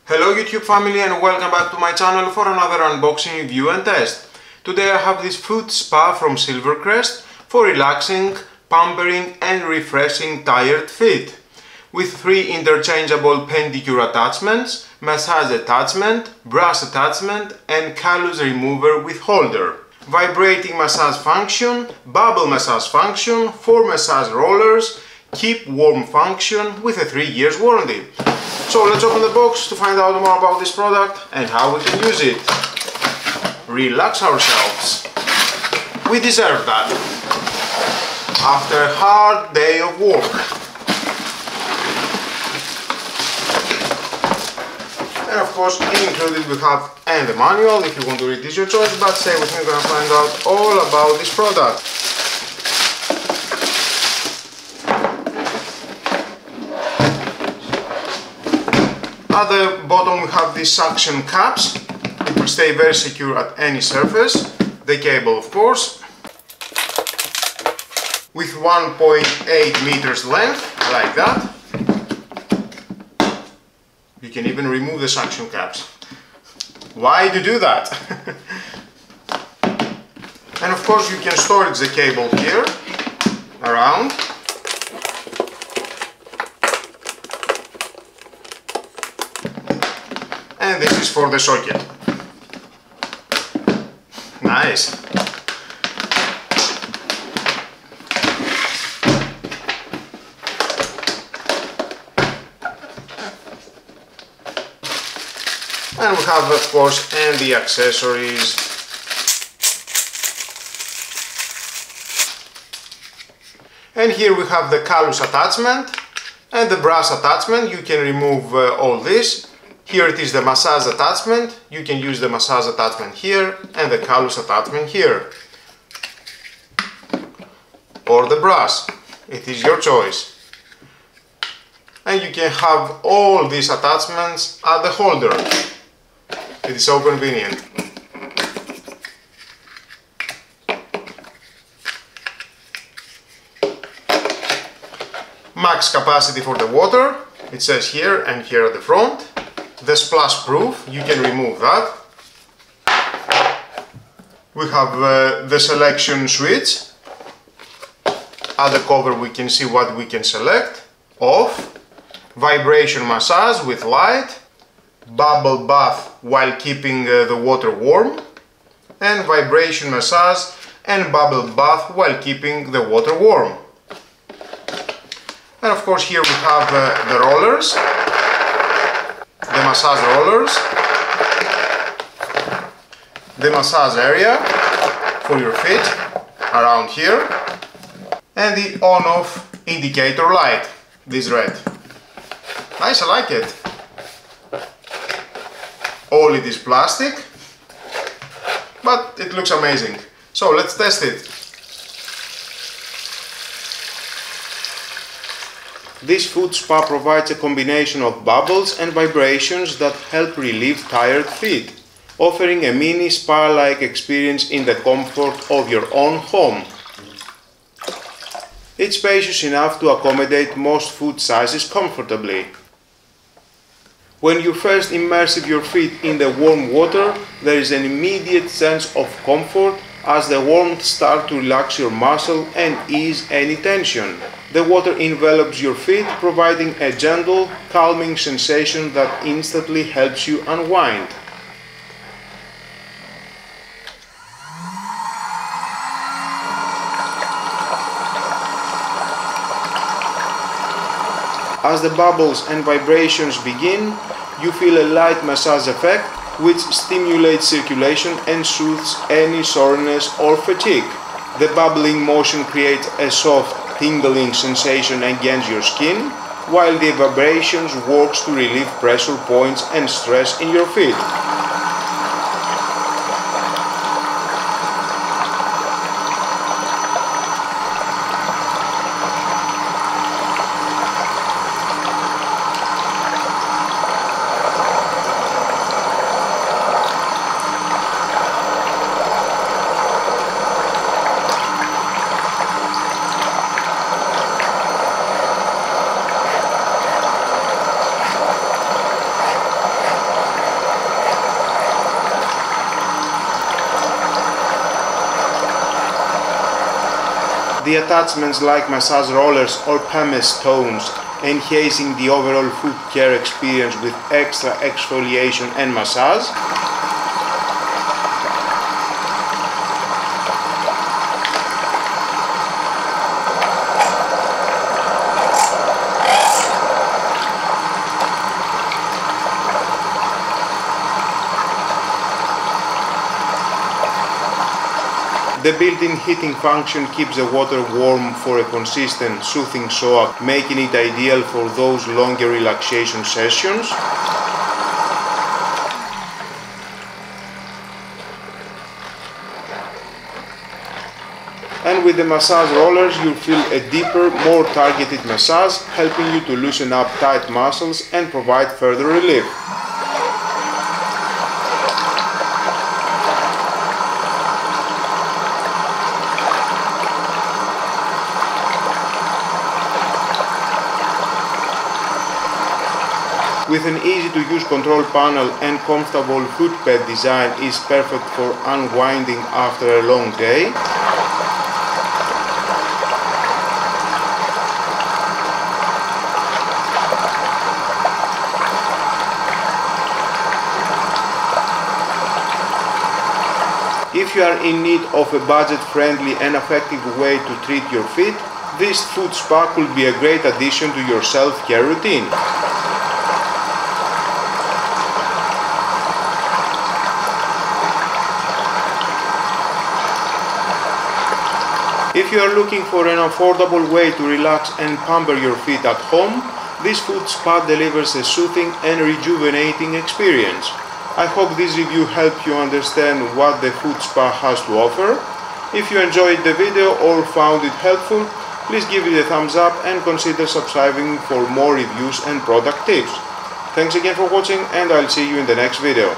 Hello YouTube family and welcome back to my channel for another unboxing, review and test. Today I have this foot spa from Silvercrest for relaxing, pampering and refreshing tired feet. With 3 interchangeable pedicure attachments, massage attachment, brush attachment and callus remover with holder. Vibrating massage function, bubble massage function, 4 massage rollers, keep warm function with a 3 years warranty. So let's open the box to find out more about this product and how we can use it. Relax ourselves. We deserve that. After a hard day of work. And of course included we have and the manual. If you want to read this your choice, but stay with me, we're gonna find out all about this product. At the bottom we have these suction caps. It will stay very secure at any surface. The cable of course. With 1.8 meters length, like that. You can even remove the suction caps. Why do that? And of course you can storage the cable here, around. And this is for the socket. Nice. And we have of course and the accessories. And here we have the callus attachment and the brush attachment. You can remove all this. Here it is the massage attachment. You can use the massage attachment here and the callus attachment here. Or the brush. It is your choice. And you can have all these attachments at the holder. It is so convenient. Max capacity for the water. It says here and here at the front. The splash proof, you can remove that. We have the selection switch. At the cover we can see what we can select. Off, vibration massage with light, bubble bath while keeping the water warm, and vibration massage and bubble bath while keeping the water warm. And of course here we have the rollers. The massage rollers, the massage area for your feet around here, and the on-off indicator light, this red. Nice, I like it. All it is plastic, but it looks amazing. So let's test it. This foot spa provides a combination of bubbles and vibrations that help relieve tired feet, offering a mini spa-like experience in the comfort of your own home. It's spacious enough to accommodate most foot sizes comfortably. When you first immerse your feet in the warm water, there is an immediate sense of comfort as the warmth starts to relax your muscle and ease any tension. The water envelops your feet, providing a gentle, calming sensation that instantly helps you unwind. As the bubbles and vibrations begin, you feel a light massage effect which stimulates circulation and soothes any soreness or fatigue. The bubbling motion creates a soft, tingling sensation against your skin, while the vibrations works to relieve pressure points and stress in your feet. The attachments like massage rollers or pumice stones, enhancing the overall foot care experience with extra exfoliation and massage. The built-in heating function keeps the water warm for a consistent, soothing shock, making it ideal for those longer relaxation sessions. And with the massage rollers, you'll feel a deeper, more targeted massage, helping you to loosen up tight muscles and provide further relief. With an easy-to-use control panel and comfortable footbed design is perfect for unwinding after a long day. If you are in need of a budget-friendly and effective way to treat your feet, this foot spa could be a great addition to your self-care routine. If you are looking for an affordable way to relax and pamper your feet at home, this foot spa delivers a soothing and rejuvenating experience. I hope this review helped you understand what the foot spa has to offer. If you enjoyed the video or found it helpful, please give it a thumbs up and consider subscribing for more reviews and product tips. Thanks again for watching, and I'll see you in the next video.